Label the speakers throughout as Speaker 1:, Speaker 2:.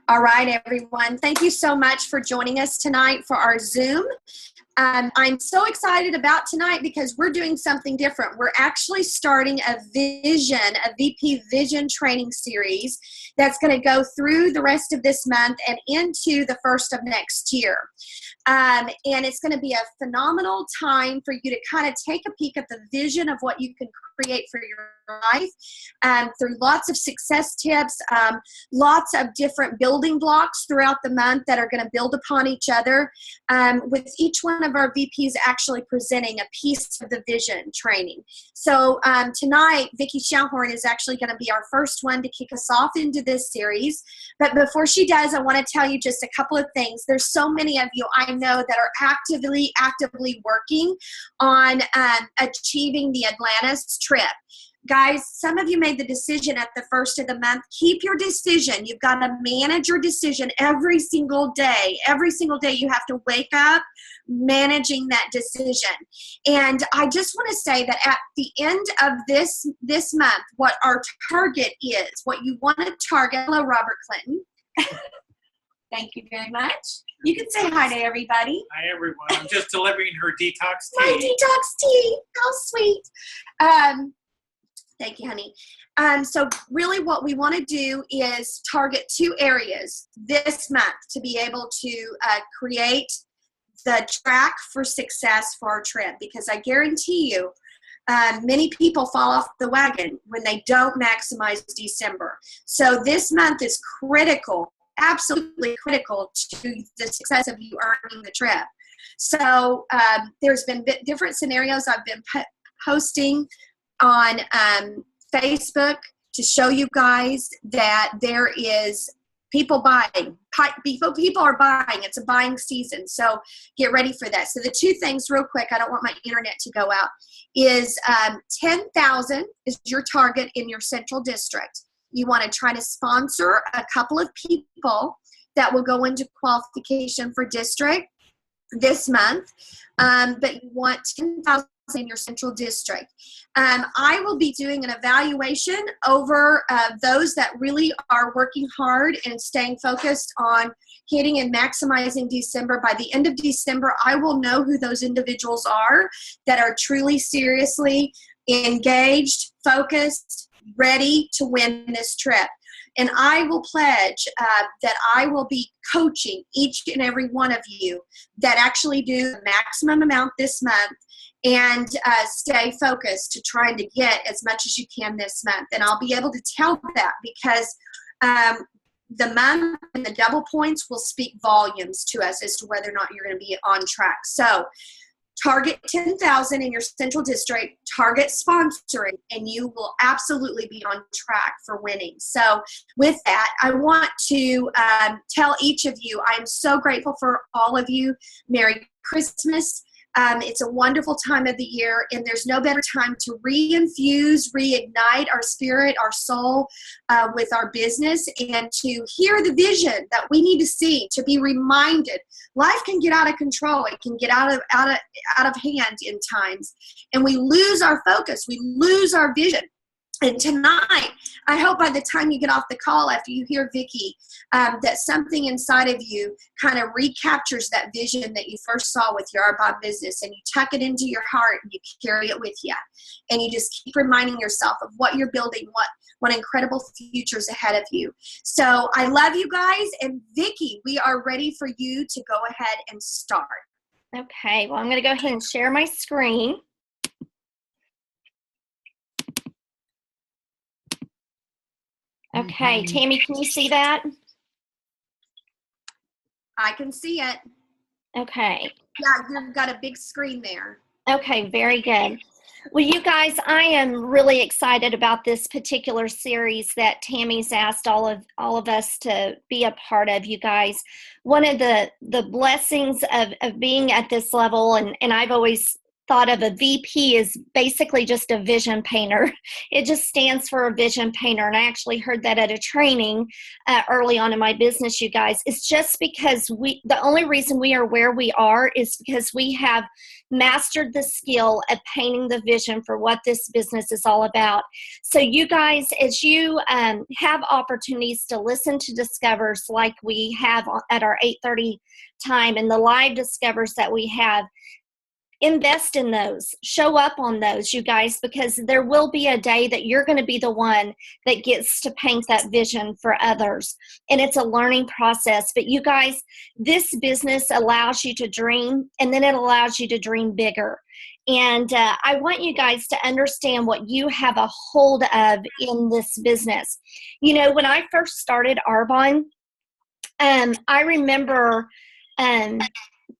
Speaker 1: All right, everyone. Thank you so much for joining us tonight for our Zoom. I'm so excited about tonight because we're doing something different. We're actually starting a VP Vision training series that's going to go through the rest of this month and into the first of next year. And it's going to be a phenomenal time for you to kind of take a peek at the vision of what you can create for your life through lots of success tips, lots of different building blocks throughout the month that are going to build upon each other, with each one of our VPs actually presenting a piece of the vision training. So tonight, Vicki Schauhorn is actually going to be our first one to kick us off into this series. But before she does, I want to tell you just a couple of things. There's so many of you I know that are actively working on achieving the Atlantis trip. Guys, some of you made the decision at the first of the month. Keep your decision. You've got to manage your decision every single day. Every single day you have to wake up managing that decision. And I just want to say that at the end of this month, what our target is, what you want to target. Hello, Robert Clinton. Thank you very much. You can say hi to everybody.
Speaker 2: Hi, everyone. I'm just delivering her detox tea.
Speaker 1: My detox tea. How sweet. Thank you, honey. So really what we want to do is target two areas this month to be able to create the track for success for our trip, because I guarantee you many people fall off the wagon when they don't maximize December. So this month is critical, absolutely critical to the success of you earning the trip. So there's been different scenarios I've been posting on Facebook to show you guys that there is people buying. People are buying. It's a buying season. So get ready for that. So the two things real quick, I don't want my internet to go out, is 10,000 is your target in your central district. You want to try to sponsor a couple of people that will go into qualification for district this month, but you want 10,000 in your central district. I will be doing an evaluation over those that really are working hard and staying focused on hitting and maximizing December. By the end of December, I will know who those individuals are that are truly seriously engaged, focused, ready to win this trip. And I will pledge that I will be coaching each and every one of you that actually do the maximum amount this month and stay focused to trying to get as much as you can this month. And I'll be able to tell that because the month and the double points will speak volumes to us as to whether or not you're going to be on track. So target 10,000 in your central district, target sponsoring, and you will absolutely be on track for winning. So with that, I want to tell each of you, I'm so grateful for all of you. Merry Christmas. It's a wonderful time of the year, and there's no better time to reignite our spirit, our soul with our business, and to hear the vision that we need to see, to be reminded. Life can get out of control. It can get out of hand in times, and we lose our focus. We lose our vision. And tonight, I hope by the time you get off the call after you hear Vicki, that something inside of you kind of recaptures that vision that you first saw with your Arbonne business, and you tuck it into your heart and you carry it with you. And you just keep reminding yourself of what you're building, what incredible futures ahead of you. So I love you guys. And Vicki, we are ready for you to go ahead and start.
Speaker 3: Okay, well, I'm going to go ahead and share my screen. Okay, Tammy, can you see that?
Speaker 1: I can see it.
Speaker 3: Okay.
Speaker 1: Yeah, you've got a big screen there.
Speaker 3: Okay, very good. Well, you guys, I am really excited about this particular series that Tammy's asked all of us to be a part of, you guys. One of the blessings of being at this level, and I've always thought of a VP as basically just a vision painter. It just stands for a vision painter. And I actually heard that at a training early on in my business, you guys. It's just because the only reason we are where we are is because we have mastered the skill of painting the vision for what this business is all about. So you guys, as you have opportunities to listen to Discovers like we have at our 8:30 time and the live Discovers that we have, invest in those, show up on those, you guys, because there will be a day that you're going to be the one that gets to paint that vision for others. And it's a learning process. But you guys, this business allows you to dream, and then it allows you to dream bigger. And I want you guys to understand what you have a hold of in this business. You know, when I first started Arbonne, I remember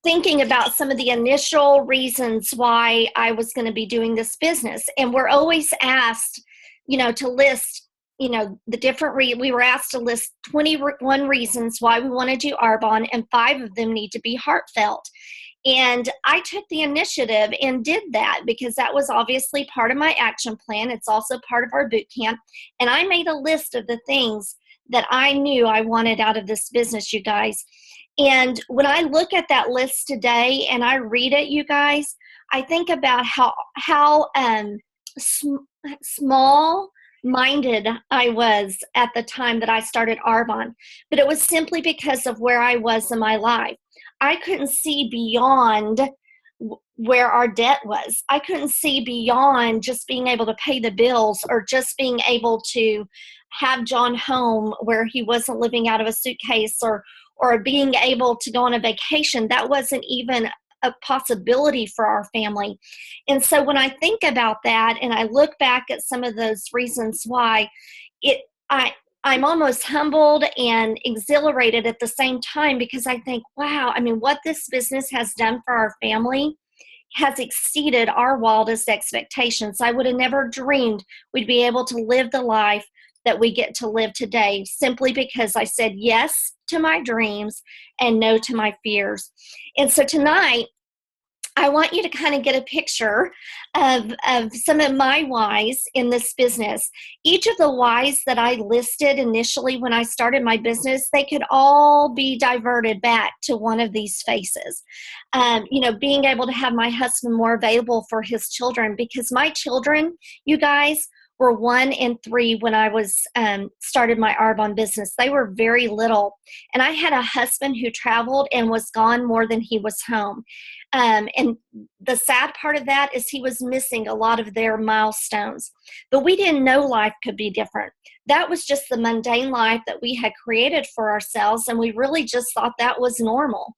Speaker 3: thinking about some of the initial reasons why I was going to be doing this business. And we're always asked, you know, to list, you know, the different, we were asked to list 21 reasons why we want to do Arbonne, and 5 of them need to be heartfelt. And I took the initiative and did that because that was obviously part of my action plan. It's also part of our boot camp. And I made a list of the things that I knew I wanted out of this business, you guys. And when I look at that list today and I read it, you guys, I think about how small-minded I was at the time that I started Arbonne. But it was simply because of where I was in my life. I couldn't see beyond where our debt was. I couldn't see beyond just being able to pay the bills or just being able to have John home where he wasn't living out of a suitcase or being able to go on a vacation. That wasn't even a possibility for our family. And so when I think about that and I look back at some of those reasons why, I'm almost humbled and exhilarated at the same time, because I think, wow, I mean, what this business has done for our family has exceeded our wildest expectations. I would have never dreamed we'd be able to live the life that we get to live today, simply because I said yes to my dreams and no to my fears. And so tonight, I want you to kind of get a picture of some of my whys in this business. Each of the whys that I listed initially when I started my business, they could all be diverted back to one of these faces. You know, being able to have my husband more available for his children, because my children, you guys, were 1 and 3 when I was started my Arbonne business. They were very little. And I had a husband who traveled and was gone more than he was home. And the sad part of that is he was missing a lot of their milestones. But we didn't know life could be different. That was just the mundane life that we had created for ourselves, and we really just thought that was normal.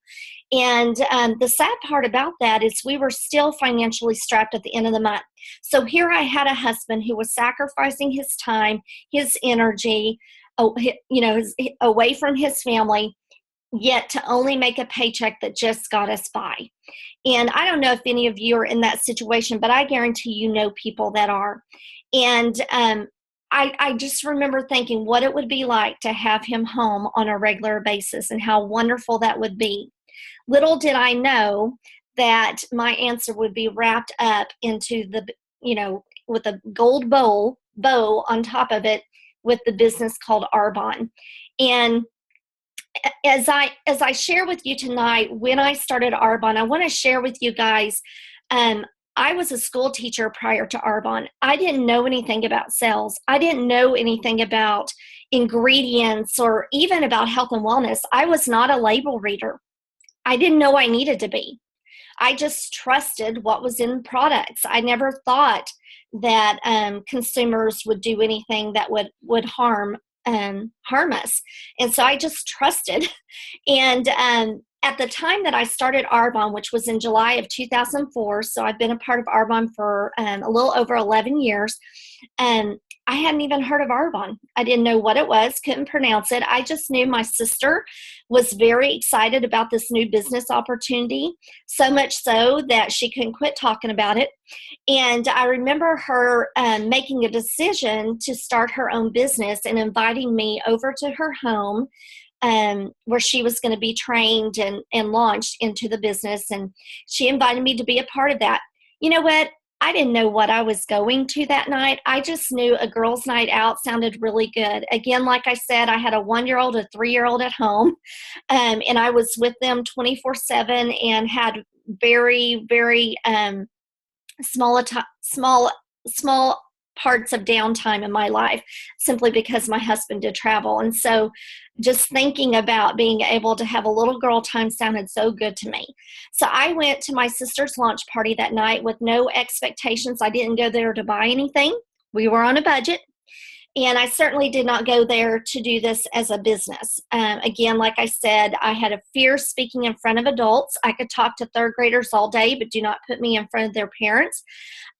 Speaker 3: And the sad part about that is we were still financially strapped at the end of the month. So here I had a husband who was sacrificing his time, his energy, you know, away from his family, yet to only make a paycheck that just got us by. And I don't know if any of you are in that situation, but I guarantee you know people that are. And I just remember thinking what it would be like to have him home on a regular basis and how wonderful that would be. Little did I know that my answer would be wrapped up into the, you know, with a gold bow on top of it with the business called Arbonne. And as I share with you tonight, when I started Arbonne, I want to share with you guys, I was a school teacher prior to Arbonne. I didn't know anything about sales. I didn't know anything about ingredients or even about health and wellness. I was not a label reader. I didn't know I needed to be. I just trusted what was in products. I never thought that consumers would do anything that would harm us. And so I just trusted. And at the time that I started Arbonne, which was in July of 2004, so I've been a part of Arbonne for a little over 11 years, I hadn't even heard of Arbonne. I didn't know what it was, couldn't pronounce it. I just knew my sister was very excited about this new business opportunity, so much so that she couldn't quit talking about it. And I remember her making a decision to start her own business and inviting me over to her home where she was going to be trained and launched into the business. And she invited me to be a part of that. You know what? I didn't know what I was going to that night. I just knew a girls' night out sounded really good. Again, like I said, I had a 1-year-old, a 3-year-old at home, and I was with them 24/7 and had very, very small parts of downtime in my life, simply because my husband did travel. And so just thinking about being able to have a little girl time sounded so good to me. So I went to my sister's launch party that night with no expectations. I didn't go there to buy anything. We were on a budget. And I certainly did not go there to do this as a business. Again, like I said, I had a fear speaking in front of adults. I could talk to third graders all day, but do not put me in front of their parents.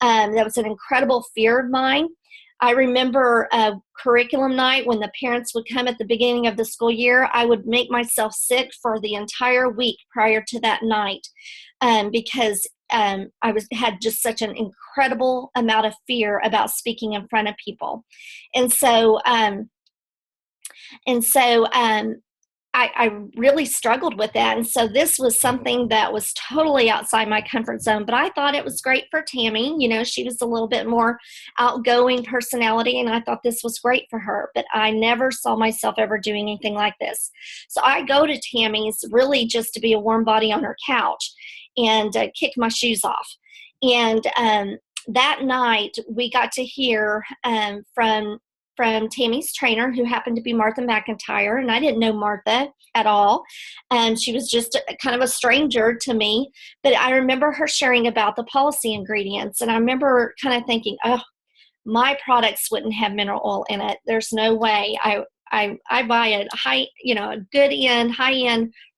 Speaker 3: That was an incredible fear of mine. I remember a curriculum night when the parents would come at the beginning of the school year. I would make myself sick for the entire week prior to that night because I had just such an incredible amount of fear about speaking in front of people. And so I really struggled with that. And so this was something that was totally outside my comfort zone, but I thought it was great for Tammy. You know, she was a little bit more outgoing personality, and I thought this was great for her, but I never saw myself ever doing anything like this. So I go to Tammy's really just to be a warm body on her couch and kick my shoes off. And that night we got to hear from Tammy's trainer, who happened to be Martha McIntyre, and I didn't know Martha at all. She was just kind of a stranger to me, but I remember her sharing about the policy ingredients, and I remember kind of thinking, oh, my products wouldn't have mineral oil in it. There's no way. I buy a high-end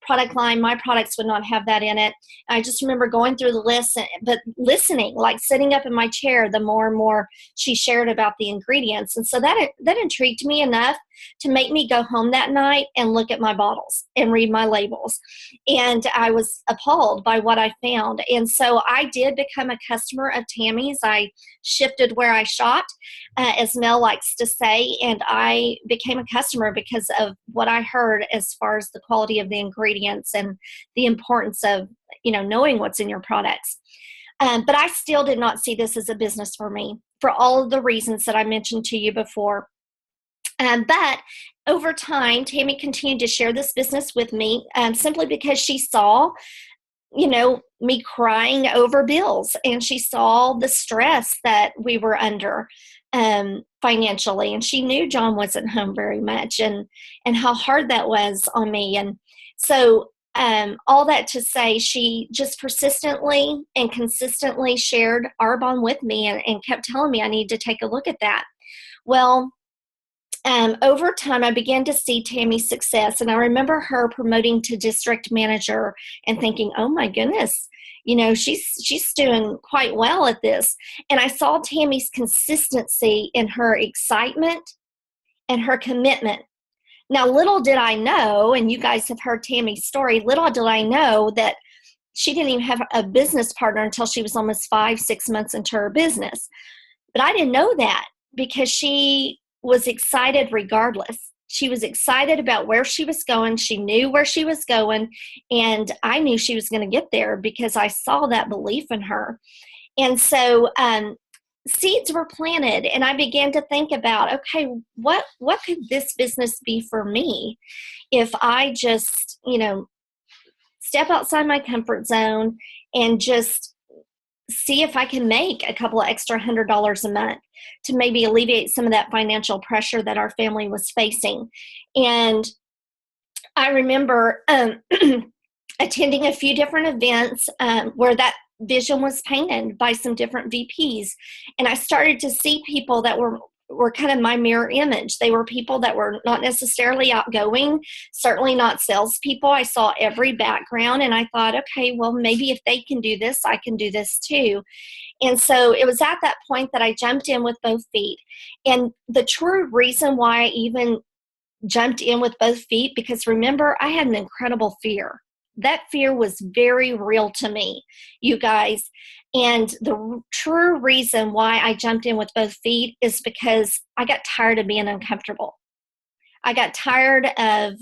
Speaker 3: product line. My products would not have that in it. I just remember going through the list, but listening, like sitting up in my chair, the more and more she shared about the ingredients. And so that intrigued me enough to make me go home that night and look at my bottles and read my labels. And I was appalled by what I found. And so I did become a customer of Tammy's. I shifted where I shopped, as Mel likes to say, and I became a customer because of what I heard as far as the quality of the ingredients and the importance of, knowing what's in your products. But I still did not see this as a business for me for all of the reasons that I mentioned to you before. But over time, Tammy continued to share this business with me simply because she saw, me crying over bills, and she saw the stress that we were under financially. And she knew John wasn't home very much and how hard that was on me. And so all that to say, she just persistently and consistently shared Arbonne with me and kept telling me I need to take a look at that. Well, over time, I began to see Tammy's success, and I remember her promoting to district manager and thinking, oh my goodness, she's doing quite well at this. And I saw Tammy's consistency in her excitement and her commitment. Now, little did I know, and you guys have heard Tammy's story, little did I know that she didn't even have a business partner until she was almost 5-6 months into her business. But I didn't know that because she was excited regardless. She was excited about where she was going. She knew where she was going, and I knew she was going to get there because I saw that belief in her. And so seeds were planted, and I began to think about, okay, what could this business be for me if I just, step outside my comfort zone and just see if I can make a couple of extra $100 a month to maybe alleviate some of that financial pressure that our family was facing. And I remember attending a few different events where that vision was painted by some different VPs. And I started to see people that were kind of my mirror image. They were people that were not necessarily outgoing, certainly not salespeople. I saw every background, and I thought, okay, well, maybe if they can do this, I can do this too. And so it was at that point that I jumped in with both feet. And the true reason why I even jumped in with both feet, because remember, I had an incredible fear. That fear was very real to me, you guys. And the true reason why I jumped in with both feet is because I got tired of being uncomfortable. I got tired of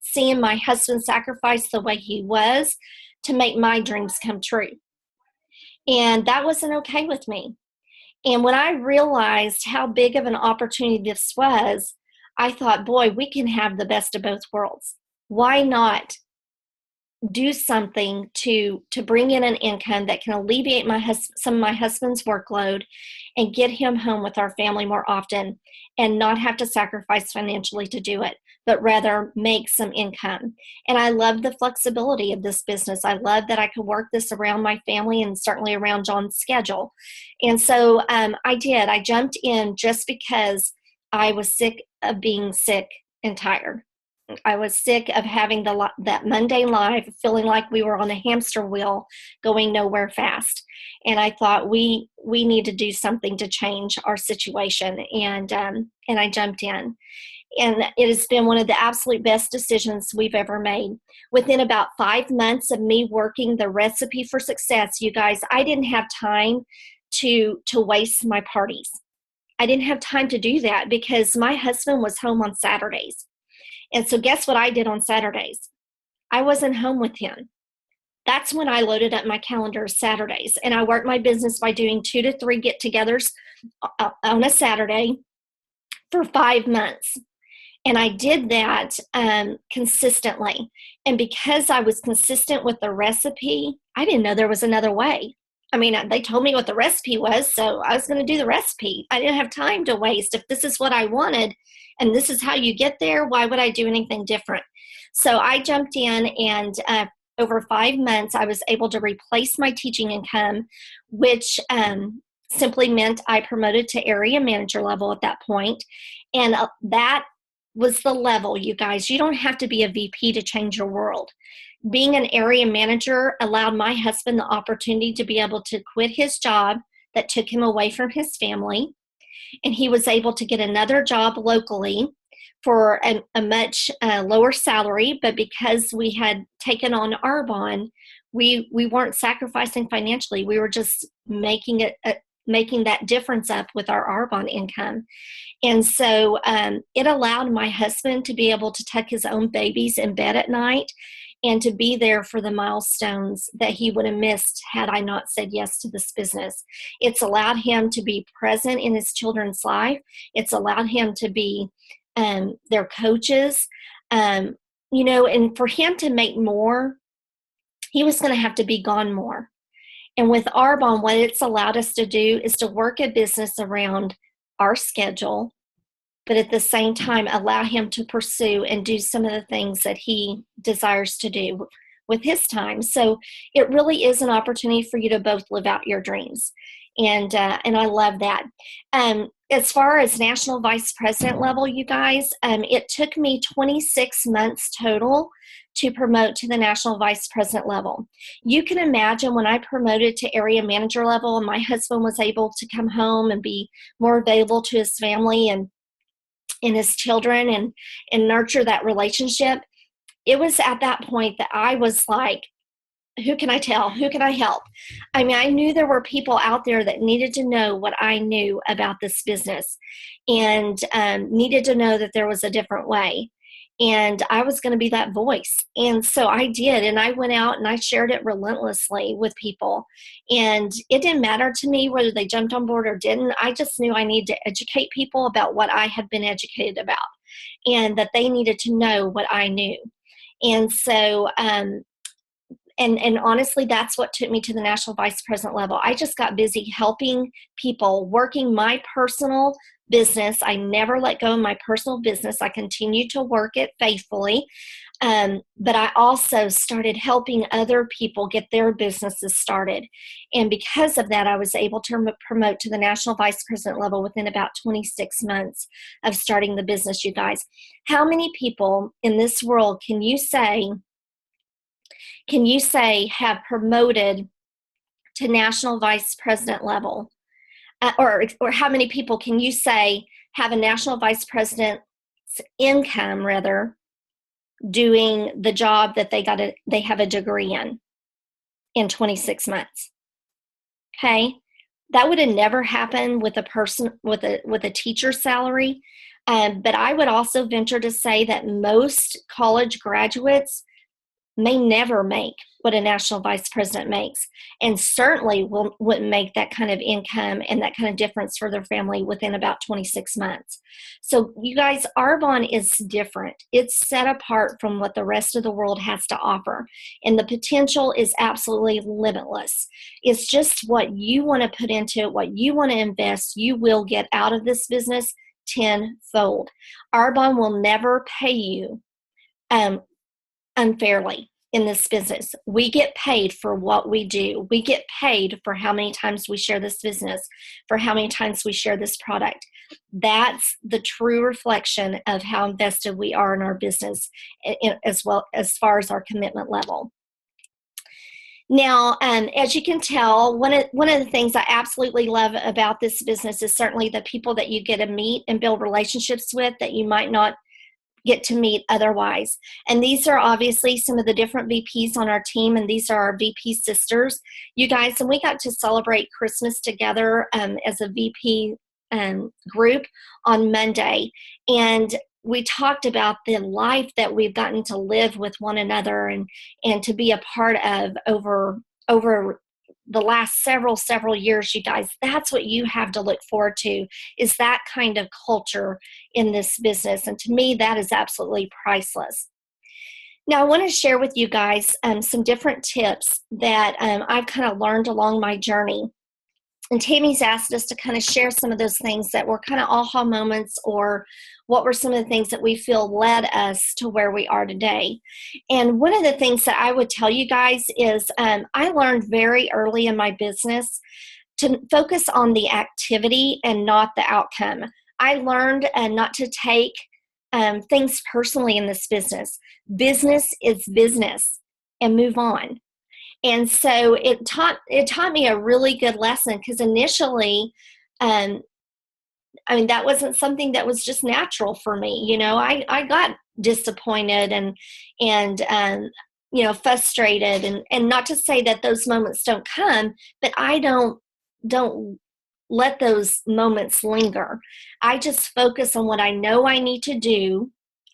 Speaker 3: seeing my husband sacrifice the way he was to make my dreams come true. And that wasn't okay with me. And when I realized how big of an opportunity this was, I thought, boy, we can have the best of both worlds. Why not do something to bring in an income that can alleviate some of my husband's workload and get him home with our family more often and not have to sacrifice financially to do it, but rather make some income. And I love the flexibility of this business. I love that I could work this around my family and certainly around John's schedule. And so I did. I jumped in just because I was sick of being sick and tired. I was sick of having that mundane life, feeling like we were on a hamster wheel going nowhere fast. And I thought we need to do something to change our situation. And I jumped in. And it has been one of the absolute best decisions we've ever made. Within about 5 months of me working the recipe for success, you guys, I didn't have time to waste my parties. I didn't have time to do that because my husband was home on Saturdays. And so guess what I did on Saturdays? I wasn't home with him. That's when I loaded up my calendar Saturdays. And I worked my business by doing 2 to 3 get-togethers on a Saturday for 5 months. And I did that consistently. And because I was consistent with the recipe, I didn't know there was another way. I mean, they told me what the recipe was, so I was going to do the recipe. I didn't have time to waste. If this is what I wanted and this is how you get there, why would I do anything different? So I jumped in, and over 5 months, I was able to replace my teaching income, which simply meant I promoted to area manager level at that point. And that was the level, you guys. You don't have to be a VP to change your world. Being an area manager allowed my husband the opportunity to be able to quit his job that took him away from his family. And he was able to get another job locally for a much lower salary. But because we had taken on Arbonne, we weren't sacrificing financially. We were just making that difference up with our Arbonne income. And so it allowed my husband to be able to tuck his own babies in bed at night and to be there for the milestones that he would have missed had I not said yes to this business. It's allowed him to be present in his children's life. It's allowed him to be their coaches, and for him to make more, he was going to have to be gone more. And with Arbonne, what it's allowed us to do is to work a business around our schedule, but at the same time, allow him to pursue and do some of the things that he desires to do with his time. So it really is an opportunity for you to both live out your dreams. And I love that. As far as national vice president level, you guys, it took me 26 months total to promote to the national vice president level. You can imagine when I promoted to area manager level and my husband was able to come home and be more available to his family and his children and nurture that relationship. It was at that point that I was like, who can I tell? Who can I help? I mean, I knew there were people out there that needed to know what I knew about this business and needed to know that there was a different way. And I was going to be that voice. And so I did. And I went out and I shared it relentlessly with people. And it didn't matter to me whether they jumped on board or didn't. I just knew I needed to educate people about what I had been educated about and that they needed to know what I knew. And so, and honestly, that's what took me to the national vice president level. I just got busy helping people, working my personal business. I never let go of my personal business. I continued to work it faithfully. But I also started helping other people get their businesses started. And because of that, I was able to promote to the national vice president level within about 26 months of starting the business, you guys. How many people in this world can you say have promoted to national vice president level? Or how many people can you say have a national vice president's income, rather, doing the job that they have a degree in 26 months? Okay, that would have never happened with a person with a teacher's salary. But I would also venture to say that most college graduates may never make what a national vice president makes, and certainly wouldn't make that kind of income and that kind of difference for their family within about 26 months. So you guys, Arbonne is different. It's set apart from what the rest of the world has to offer, and the potential is absolutely limitless. It's just what you want to put into it, what you want to invest, you will get out of this business tenfold. Arbonne will never pay you unfairly in this business. We get paid for what we do. We get paid for how many times we share this business, for how many times we share this product. That's the true reflection of how invested we are in our business, as well as far as our commitment level. Now, as you can tell, one of the things I absolutely love about this business is certainly the people that you get to meet and build relationships with that you might not get to meet otherwise. And these are obviously some of the different VPs on our team, and these are our VP sisters, you guys. And we got to celebrate Christmas together as a VP group on Monday. And we talked about the life that we've gotten to live with one another and to be a part of over the last several years, you guys. That's what you have to look forward to, is that kind of culture in this business. And to me, that is absolutely priceless. Now, I want to share with you guys some different tips that I've kind of learned along my journey. And Tammy's asked us to kind of share some of those things that were kind of aha moments, or what were some of the things that we feel led us to where we are today. And one of the things that I would tell you guys is I learned very early in my business to focus on the activity and not the outcome. I learned not to take things personally in this business. Business is business, and move on. And so it taught me a really good lesson, because initially, that wasn't something that was just natural for me. I got disappointed and frustrated, and not to say that those moments don't come, but I don't let those moments linger. I just focus on what I know I need to do,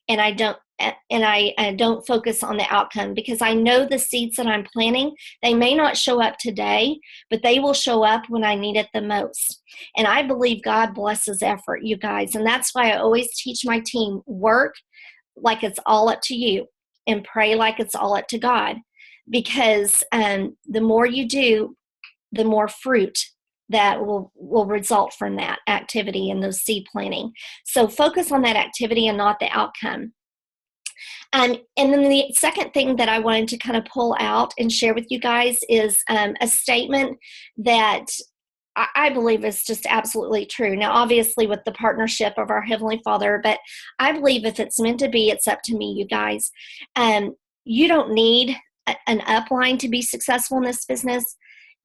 Speaker 3: and I don't focus on the outcome, because I know the seeds that I'm planting, they may not show up today, but they will show up when I need it the most. And I believe God blesses effort, you guys. And that's why I always teach my team, work like it's all up to you, and pray like it's all up to God. Because the more you do, the more fruit that will result from that activity and those seed planting. So focus on that activity and not the outcome. And then the second thing that I wanted to kind of pull out and share with you guys is a statement that I believe is just absolutely true. Now, obviously, with the partnership of our Heavenly Father, but I believe if it's meant to be, it's up to me, you guys. You don't need an upline to be successful in this business.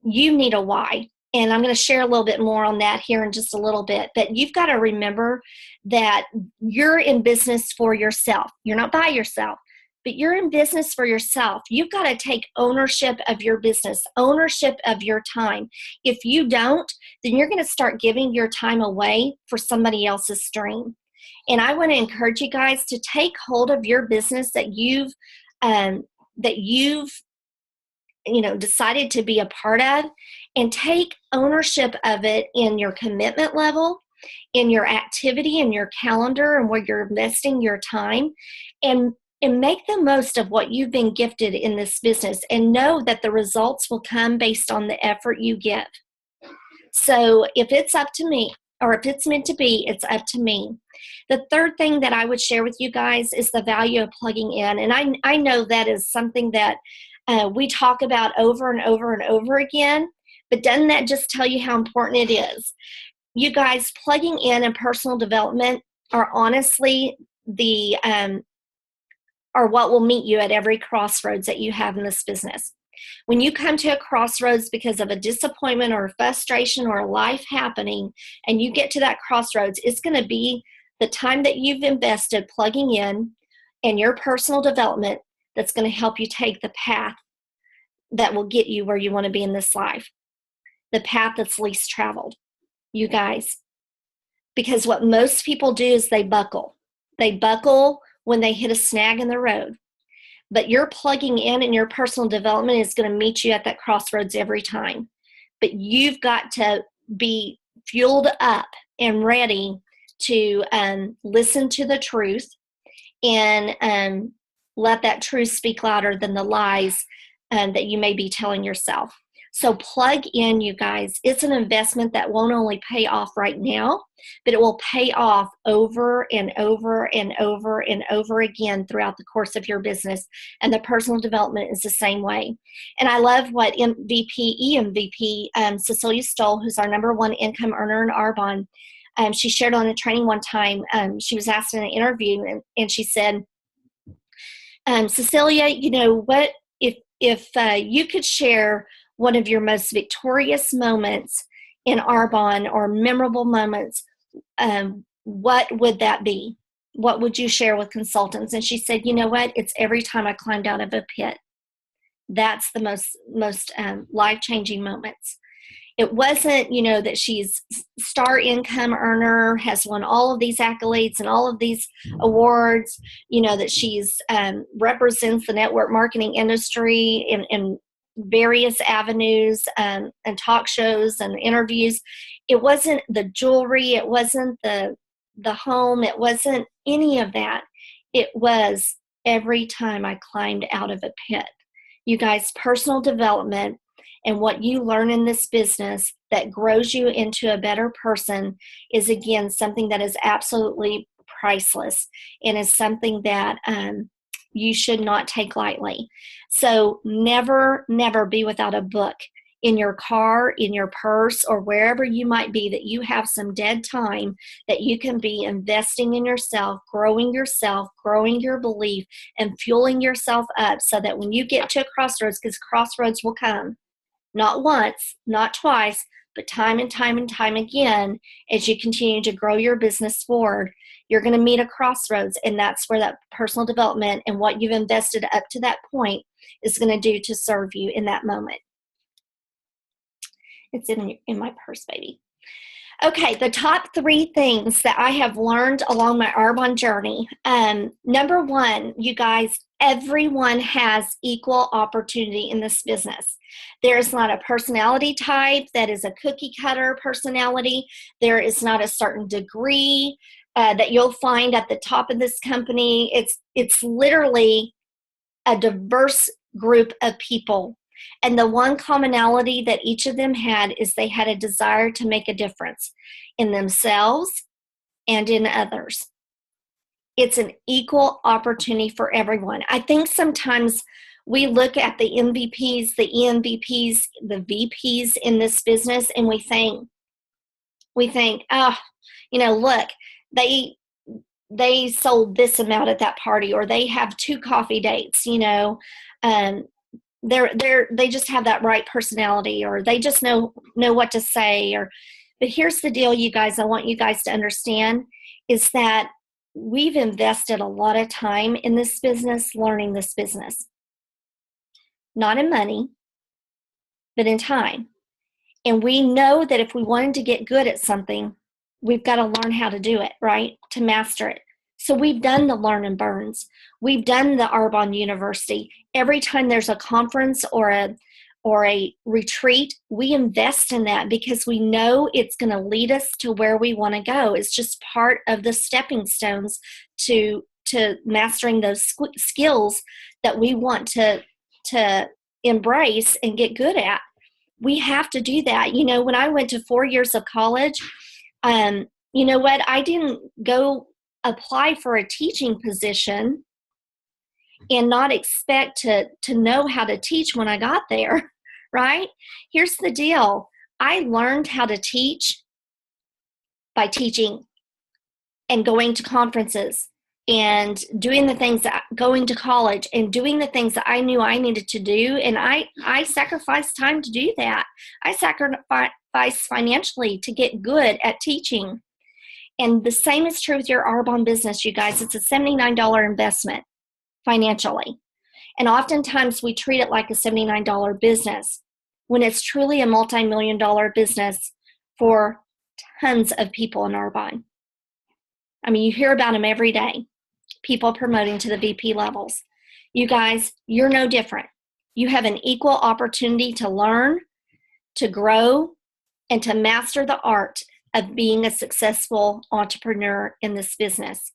Speaker 3: You need a why. And I'm going to share a little bit more on that here in just a little bit. But you've got to remember that you're in business for yourself. You're not by yourself, but you're in business for yourself. You've got to take ownership of your business, ownership of your time. If you don't, then you're going to start giving your time away for somebody else's dream. And I want to encourage you guys to take hold of your business that you've decided to be a part of, and take ownership of it in your commitment level, in your activity, in your calendar, and where you're investing your time, and make the most of what you've been gifted in this business, and know that the results will come based on the effort you give. So if it's up to me, or if it's meant to be, it's up to me. The third thing that I would share with you guys is the value of plugging in. And I know that is something that we talk about over and over and over again, but doesn't that just tell you how important it is? You guys, plugging in and personal development are honestly are what will meet you at every crossroads that you have in this business. When you come to a crossroads because of a disappointment or a frustration or a life happening, and you get to that crossroads, it's going to be the time that you've invested plugging in and your personal development that's going to help you take the path that will get you where you want to be in this life. The path that's least traveled, you guys. Because what most people do is they buckle. They buckle when they hit a snag in the road. but your plugging in and your personal development is going to meet you at that crossroads every time. But you've got to be fueled up and ready to listen to the truth and let that truth speak louder than the lies that you may be telling yourself. So plug in, you guys. It's an investment that won't only pay off right now, but it will pay off over and over and over and over again throughout the course of your business. And the personal development is the same way. And I love what EMVP, Cecilia Stoll, who's our #1 income earner in Arbonne, she shared on a training one time. She was asked in an interview, and she said, Cecilia, you know what, if you could share one of your most victorious moments in Arbonne or memorable moments, what would that be? What would you share with consultants? And she said, you know what? It's every time I climbed out of a pit. That's the most life-changing moments. It wasn't, you know, that she's star income earner, has won all of these accolades and all of these awards, you know, that she's represents the network marketing industry in various avenues and talk shows and interviews. It wasn't the jewelry. It wasn't the home. It wasn't any of that. It was every time I climbed out of a pit. You guys, personal development and what you learn in this business that grows you into a better person is, again, something that is absolutely priceless and is something that you should not take lightly. So never, never be without a book in your car, in your purse, or wherever you might be, that you have some dead time that you can be investing in yourself, growing your belief, and fueling yourself up so that when you get to a crossroads, because crossroads will come, not once, not twice, but time and time and time again, as you continue to grow your business forward, you're going to meet a crossroads, and that's where that personal development and what you've invested up to that point is going to do to serve you in that moment. It's in my purse, baby. Okay, the top 3 things that I have learned along my Arbonne journey. Number 1, you guys, everyone has equal opportunity in this business. There is not a personality type that is a cookie cutter personality. There is not a certain degree that you'll find at the top of this company. It's literally a diverse group of people. And the one commonality that each of them had is they had a desire to make a difference in themselves and in others. It's an equal opportunity for everyone. I think sometimes we look at the MVPs, the EMVPs, the VPs in this business, and we think, oh, you know, look, they sold this amount at that party, or they have 2 coffee dates, you know, they just have that right personality, or they just know what to say. But here's the deal, you guys, I want you guys to understand is that we've invested a lot of time in this business, learning this business, not in money, but in time. And we know that if we wanted to get good at something, we've got to learn how to do it, right? To master it. So we've done the Learn and Burns. We've done the Arbonne University. Every time there's a conference or a retreat, we invest in that because we know it's going to lead us to where we want to go. It's just part of the stepping stones to mastering those skills that we want to embrace and get good at. We have to do that. You know, when I went to 4 years of college, you know what? I didn't go apply for a teaching position and not expect to know how to teach when I got there, right? Here's the deal. I learned how to teach by teaching and going to conferences and doing the things going to college and doing the things that I knew I needed to do. And I sacrificed time to do that. I sacrificed financially to get good at teaching. And the same is true with your Arbonne business, you guys. It's a $79 investment financially. And oftentimes we treat it like a $79 business when it's truly a multi-million-dollar business for tons of people in Arbonne. I mean, you hear about them every day, people promoting to the VP levels. You guys, you're no different. You have an equal opportunity to learn, to grow, and to master the art of being a successful entrepreneur in this business.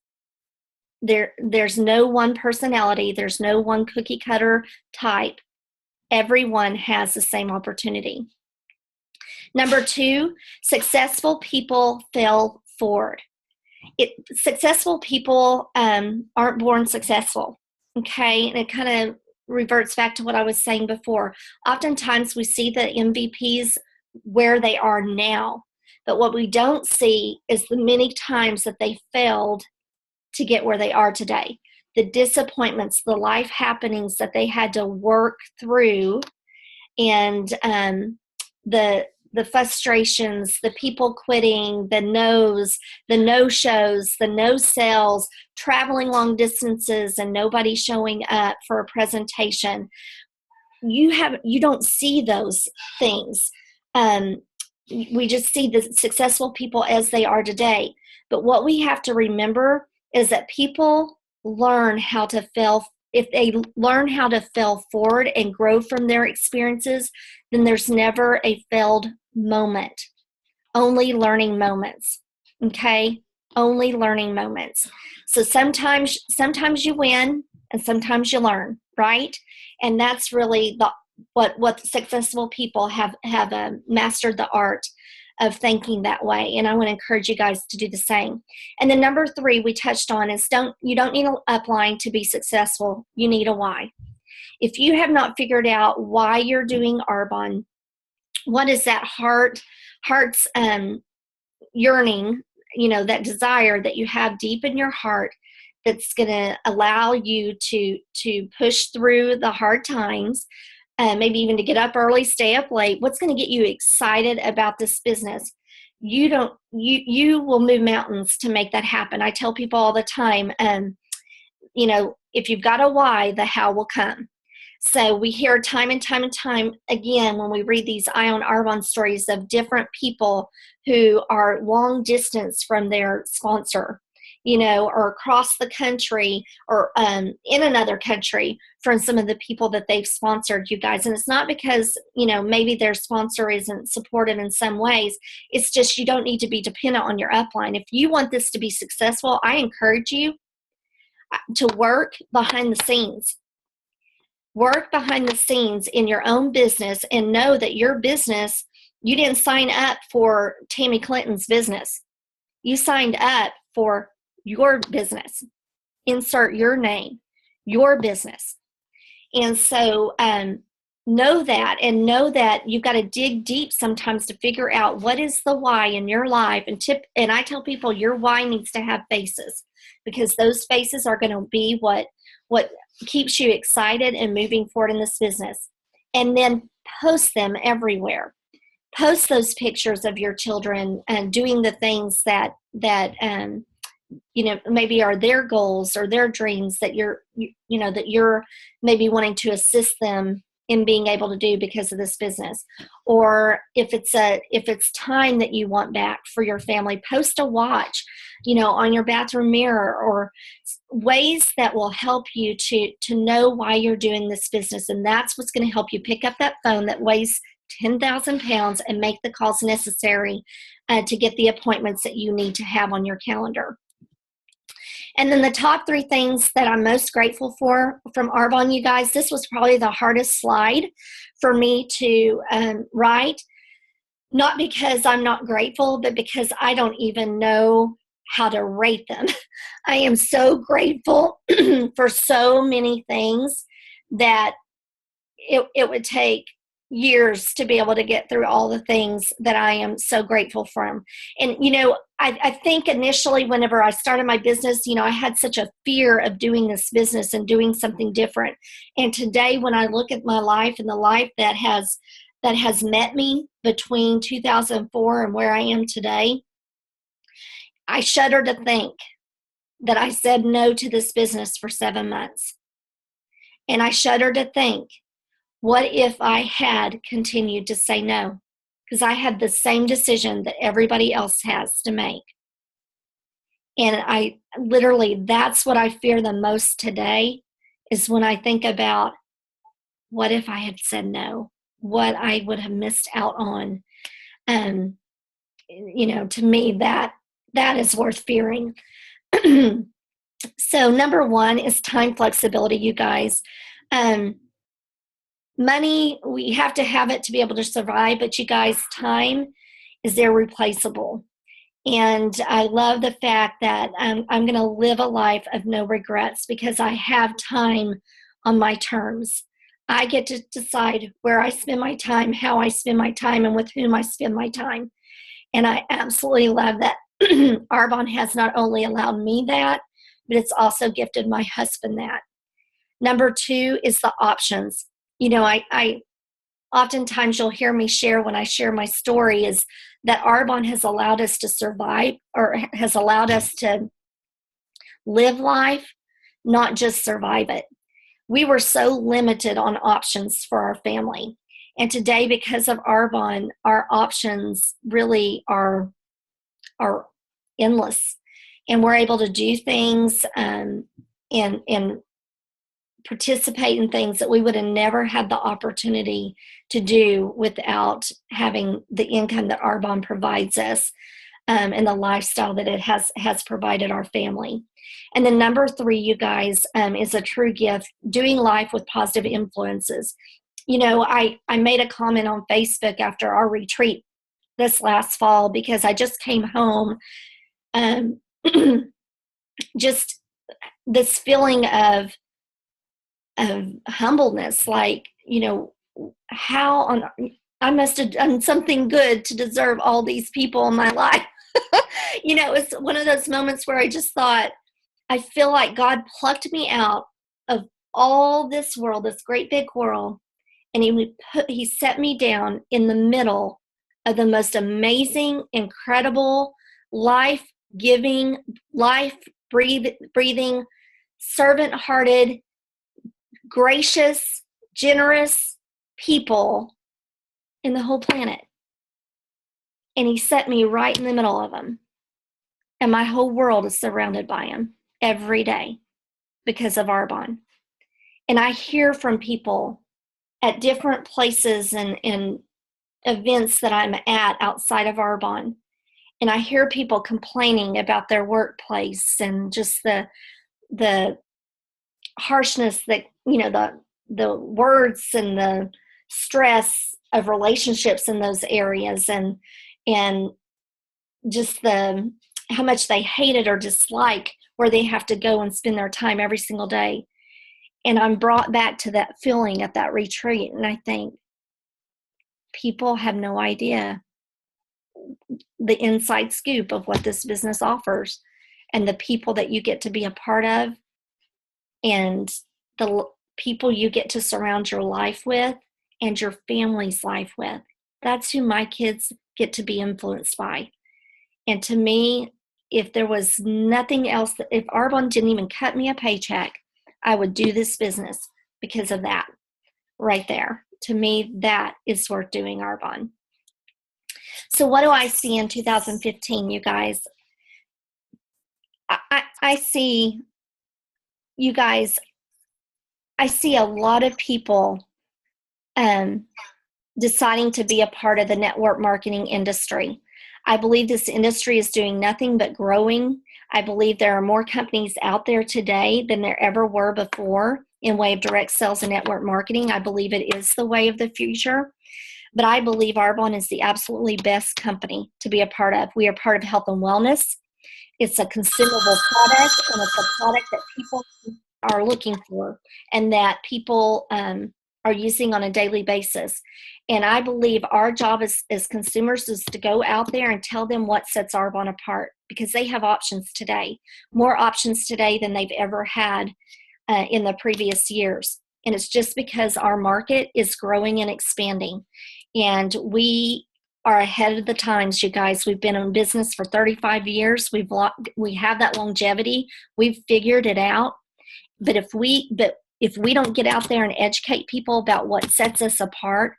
Speaker 3: There's no one personality. There's no one cookie cutter type. Everyone has the same opportunity. Number 2, successful people fail forward. Successful people aren't born successful, okay? And it kind of reverts back to what I was saying before. Oftentimes we see the MVPs where they are now, but what we don't see is the many times that they failed to get where they are today. The disappointments, the life happenings that they had to work through, and the frustrations, the people quitting, the no's, the no-shows, the no sales, traveling long distances and nobody showing up for a presentation. You don't see those things. We just see the successful people as they are today. But what we have to remember is that people learn how to fail. If they learn how to fail forward and grow from their experiences, then there's never a failed moment. Only learning moments. Okay? Only learning moments. So sometimes you win and sometimes you learn, right? And that's really what successful people have mastered the art of thinking that way. And I want to encourage you guys to do the same. And then number 3 we touched on is you don't need an upline to be successful. You need a why. If you have not figured out why you're doing Arbonne, what is that heart's yearning, that desire that you have deep in your heart that's going to allow you to push through the hard times, maybe even to get up early, stay up late. What's going to get you excited about this business? You will move mountains to make that happen. I tell people all the time, if you've got a why, the how will come. So we hear time and time and time again when we read these Eye on Arbonne stories of different people who are long distance from their sponsor, or across the country or in another country from some of the people that they've sponsored, you guys. And it's not because, maybe their sponsor isn't supportive in some ways. It's just you don't need to be dependent on your upline. If you want this to be successful, I encourage you to work behind the scenes. Work behind the scenes in your own business and know that your business, you didn't sign up for Tammy Clinton's business. You signed up for your business. Insert your name, your business. And so know that, and know that you've got to dig deep sometimes to figure out what is the why in your life. And I tell people your why needs to have faces, because those faces are going to be what keeps you excited and moving forward in this business. And then post them everywhere. Post those pictures of your children and doing the things that maybe are their goals or their dreams that you're maybe wanting to assist them in being able to do because of this business. Or if it's time that you want back for your family, post a watch, on your bathroom mirror, or ways that will help you to know why you're doing this business. And that's what's going to help you pick up that phone that weighs 10,000 pounds and make the calls necessary to get the appointments that you need to have on your calendar. And then the top 3 things that I'm most grateful for from Arbonne, you guys, this was probably the hardest slide for me to write. Not because I'm not grateful, but because I don't even know how to rate them. I am so grateful for so many things that it would take years to be able to get through all the things that I am so grateful for. And, I think initially whenever I started my business, I had such a fear of doing this business and doing something different. And today when I look at my life and the life that has met me between 2004 and where I am today, I shudder to think that I said no to this business for 7 months. And I shudder to think, what if I had continued to say no? Because I had the same decision that everybody else has to make. And that's what I fear the most today, is when I think about what if I had said no, what I would have missed out on. To me, that is worth fearing. So number one is time flexibility, you guys. Money, we have to have it to be able to survive, but you guys, time is irreplaceable. And I love the fact that I'm going to live a life of no regrets because I have time on my terms. I get to decide where I spend my time, how I spend my time, and with whom I spend my time. And I absolutely love that Arbonne has not only allowed me that, but it's also gifted my husband that. Number two is the options. I oftentimes you'll hear me share when I share my story is that Arbonne has allowed us to survive, or has allowed us to live life, not just survive it. We were so limited on options for our family. And today, because of Arbonne, our options really are endless. And we're able to do things and participate in things that we would have never had the opportunity to do without having the income that Arbonne provides us, and the lifestyle that it has provided our family. And then number three, you guys, is a true gift, doing life with positive influences. I made a comment on Facebook after our retreat this last fall because I just came home, just this feeling of humbleness, like, I must have done something good to deserve all these people in my life. It's one of those moments where I just thought, I feel like God plucked me out of all this world, this great big world, and he set me down in the middle of the most amazing, incredible, life-giving, life-breathing, servant-hearted, gracious, generous people in the whole planet. And he set me right in the middle of them. And my whole world is surrounded by him every day because of Arbonne. And I hear from people at different places and events that I'm at outside of Arbonne. And I hear people complaining about their workplace and just the harshness that, the words and the stress of relationships in those areas, and just how much they hate it or dislike where they have to go and spend their time every single day. And I'm brought back to that feeling at that retreat. And I think people have no idea the inside scoop of what this business offers and the people that you get to be a part of and the people you get to surround your life with and your family's life with. That's who my kids get to be influenced by. And to me, if there was nothing else, if Arbonne didn't even cut me a paycheck, I would do this business because of that right there. To me, that is worth doing, Arbonne. So what do I see in 2015, you guys? I see, you guys, I see a lot of people deciding to be a part of the network marketing industry. I believe this industry is doing nothing but growing. I believe there are more companies out there today than there ever were before in way of direct sales and network marketing. I believe it is the way of the future. But I believe Arbonne is the absolutely best company to be a part of. We are part of health and wellness. It's a consumable product, and it's a product that people are looking for and that people are using on a daily basis. And I believe our job as consumers is to go out there and tell them what sets Arbonne apart, because they have options today, more options today than they've ever had in the previous years. And it's just because our market is growing and expanding. And we are ahead of the times, you guys. We've been in business for 35 years. We have that longevity. We've figured it out. But if we don't get out there and educate people about what sets us apart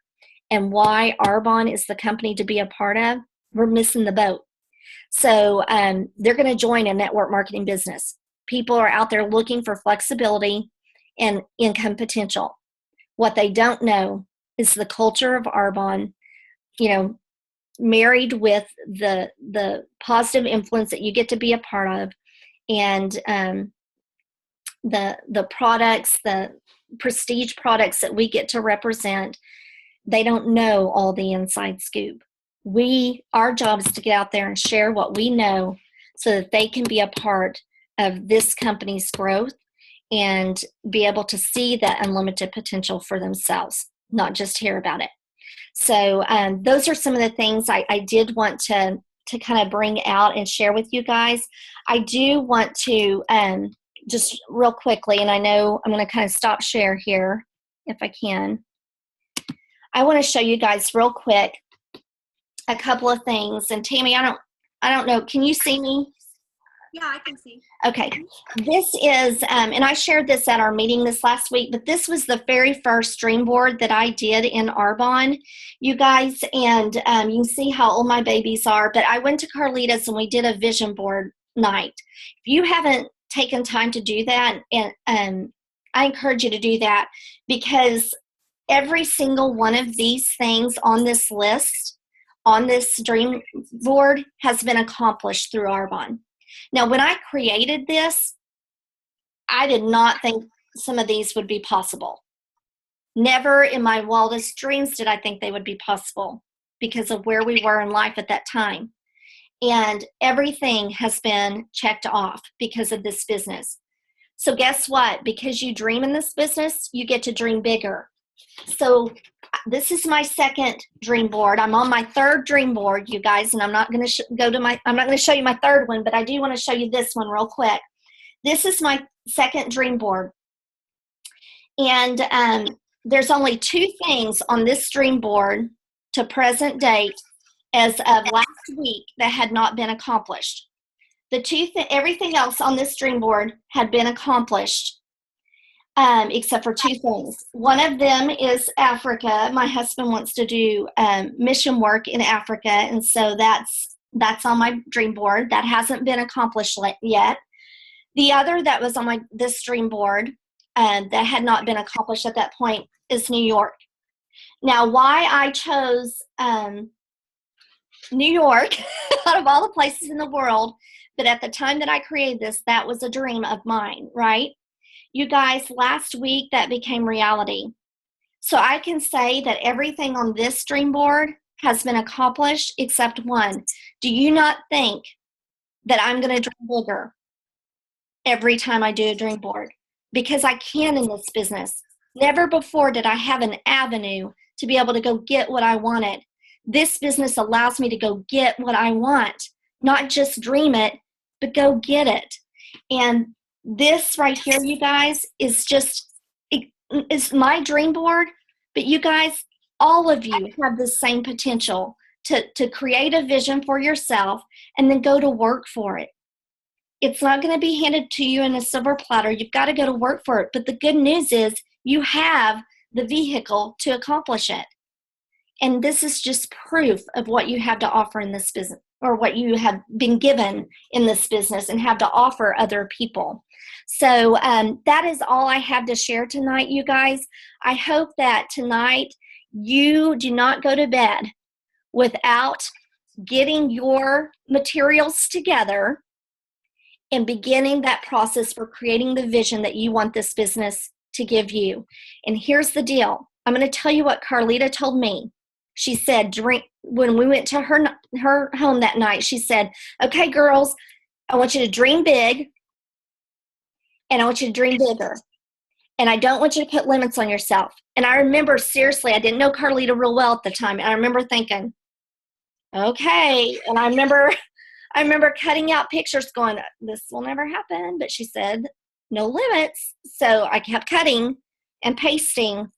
Speaker 3: and why Arbonne is the company to be a part of, we're missing the boat. So they're going to join a network marketing business. People are out there looking for flexibility and income potential. What they don't know is the culture of Arbonne, you know, married with the positive influence that you get to be a part of, and the products, the prestige products that we get to represent. They don't know all the inside scoop. Our job is to get out there and share what we know so that they can be a part of this company's growth and be able to see that unlimited potential for themselves, not just hear about it. So those are some of the things I did want to kind of bring out and share with you guys. I do want to just real quickly, and I know I'm going to kind of stop share here if I can. I want to show you guys real quick a couple of things. And Tammy, I don't know. Can you see me?
Speaker 1: Yeah, I can see.
Speaker 3: Okay. This is, and I shared this at our meeting this last week, but this was the very first dream board that I did in Arbonne, you guys. And you can see how old my babies are. But I went to Carlita's and we did a vision board night. If you haven't taken time to do that, and I encourage you to do that, because every single one of these things on this list, on this dream board, has been accomplished through Arbonne. Now, when I created this, I did not think some of these would be possible. Never in my wildest dreams did I think they would be possible because of where we were in life at that time. And everything has been checked off because of this business. So guess what? Because you dream in this business, you get to dream bigger. So this is my second dream board. I'm on my third dream board, you guys, and I'm not going to I'm not going to show you my third one, but I do want to show you this one real quick. This is my second dream board. And there's only two things on this dream board to present date as of last week that had not been accomplished. Everything else on this dream board had been accomplished. Except for two things. One of them is Africa. My husband wants to do mission work in Africa, and so that's on my dream board. That hasn't been accomplished yet. The other that was on this dream board that had not been accomplished at that point is New York. Now, why I chose New York out of all the places in the world, but at the time that I created this, that was a dream of mine, right? You guys, last week that became reality. So I can say that everything on this dream board has been accomplished except one. Do you not think that I'm going to dream bigger every time I do a dream board? Because I can in this business. Never before did I have an avenue to be able to go get what I wanted. This business allows me to go get what I want, not just dream it, but go get it. And this right here, you guys, is my dream board, but you guys, all of you have the same potential to create a vision for yourself and then go to work for it. It's not going to be handed to you in a silver platter. You've got to go to work for it. But the good news is you have the vehicle to accomplish it. And this is just proof of what you have to offer in this business, or what you have been given in this business and have to offer other people. So that is all I have to share tonight, you guys. I hope that tonight you do not go to bed without getting your materials together and beginning that process for creating the vision that you want this business to give you. And here's the deal. I'm going to tell you what Carlita told me. She said, when we went to her home that night, she said, okay, girls, I want you to dream big, and I want you to dream bigger. And I don't want you to put limits on yourself. And I remember, seriously, I didn't know Carlita real well at the time. And I remember thinking, okay. And I remember cutting out pictures going, this will never happen. But she said, no limits. So I kept cutting and pasting.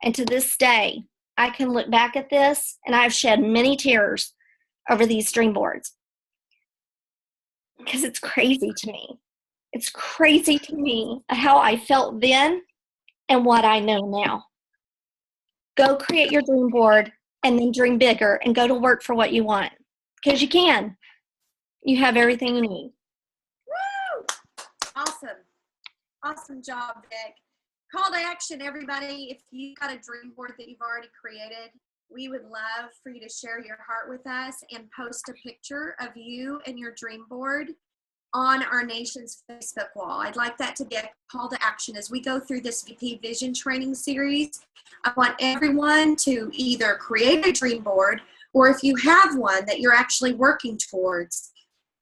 Speaker 3: And to this day, I can look back at this and I've shed many tears over these dream boards. Because it's crazy to me. It's crazy to me how I felt then and what I know now. Go create your dream board and then dream bigger and go to work for what you want. Because you can. You have everything you need.
Speaker 1: Woo! Awesome. Awesome job, Vic. call to action, everybody. If you've got a dream board that you've already created, we would love for you to share your heart with us and post a picture of you and your dream board on our nation's Facebook wall. I'd like that to be a call to action as we go through this VP Vision Training Series. I want everyone to either create a dream board, or if you have one that you're actually working towards,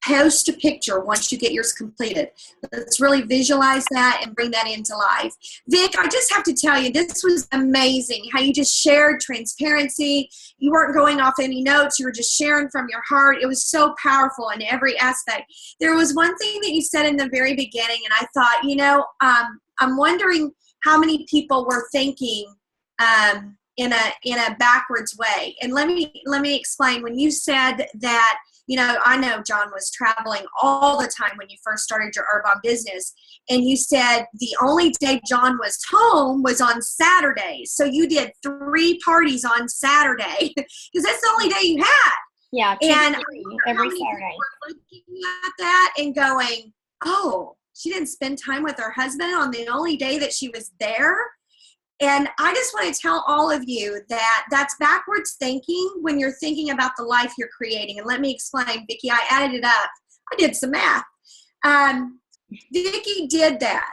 Speaker 1: post a picture once you get yours completed. Let's really visualize that and bring that into life. Vic, I just have to tell you, this was amazing how you just shared transparency. You weren't going off any notes. You were just sharing from your heart. It was so powerful in every aspect. There was one thing that you said in the very beginning, and I thought, you know, I'm wondering how many people were thinking in a backwards way. And let me explain. When you said that, you know, I know John was traveling all the time when you first started your Arbonne business, and you said the only day John was home was on Saturdays. So you did 3 parties on Saturday because that's the only day you had.
Speaker 3: Yeah,
Speaker 1: and
Speaker 3: every Saturday.
Speaker 1: We're looking at that and going, oh, she didn't spend time with her husband on the only day that she was there. And I just want to tell all of you that that's backwards thinking when you're thinking about the life you're creating. And let me explain, Vicki, I added it up. I did some math. Vicki did that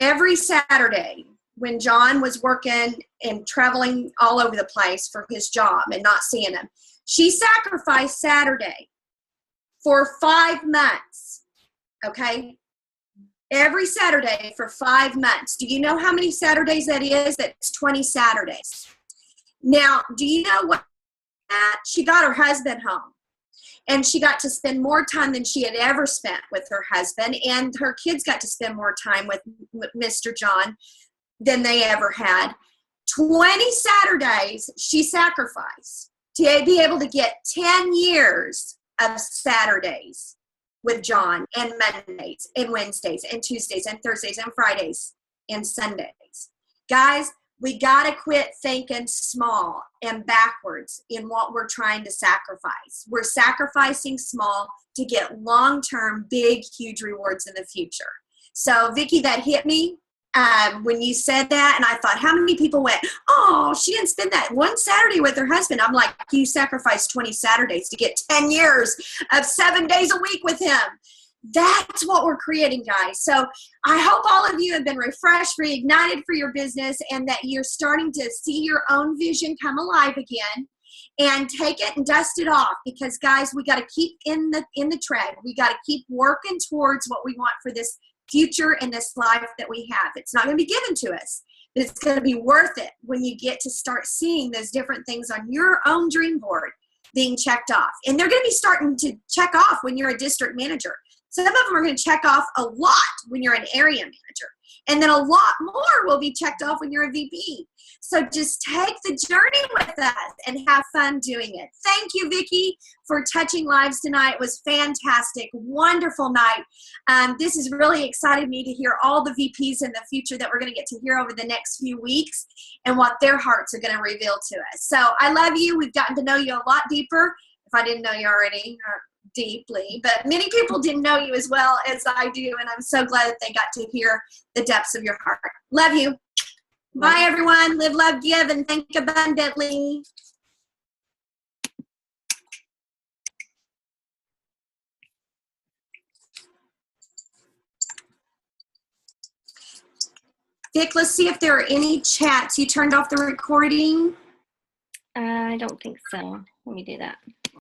Speaker 1: every Saturday when John was working and traveling all over the place for his job and not seeing him. She sacrificed Saturday for 5 months, okay? Every Saturday for 5 months. Do you know how many Saturdays that is? That's 20 Saturdays. Now, do you know what? She got her husband home, and she got to spend more time than she had ever spent with her husband, and her kids got to spend more time with Mr. John than they ever had. 20 Saturdays she sacrificed to be able to get 10 years of Saturdays with John, and Mondays and Wednesdays and Tuesdays and Thursdays and Fridays and Sundays. Guys, we got to quit thinking small and backwards in what we're trying to sacrifice. We're sacrificing small to get long-term, big, huge rewards in the future. So, Vicki, that hit me when you said that, and I thought, how many people went, oh, she didn't spend that one Saturday with her husband. I'm like, you sacrificed 20 Saturdays to get 10 years of 7 days a week with him. That's what we're creating, guys. So I hope all of you have been refreshed, reignited for your business, and that you're starting to see your own vision come alive again. And take it and dust it off, because, guys, we got to keep in the tread. We got to keep working towards what we want for this future and this life that we have. It's not going to be given to us, but it's going to be worth it when you get to start seeing those different things on your own dream board being checked off. And they're going to be starting to check off when you're a district manager. Some of them are going to check off a lot when you're an area manager. And then a lot more will be checked off when you're a VP. So just take the journey with us and have fun doing it. Thank you, Vicki, for touching lives tonight. It was fantastic. Wonderful night. This has really excited me to hear all the VPs in the future that we're going to get to hear over the next few weeks and what their hearts are going to reveal to us. So I love you. We've gotten to know you a lot deeper. If I didn't know you already, deeply, but many people didn't know you as well as I do, and I'm so glad that they got to hear the depths of your heart. Love you. Bye, everyone. Live, love, give, and think abundantly. Vic, let's see if there are any chats. You turned off the recording?
Speaker 3: I don't think so. Let me do that.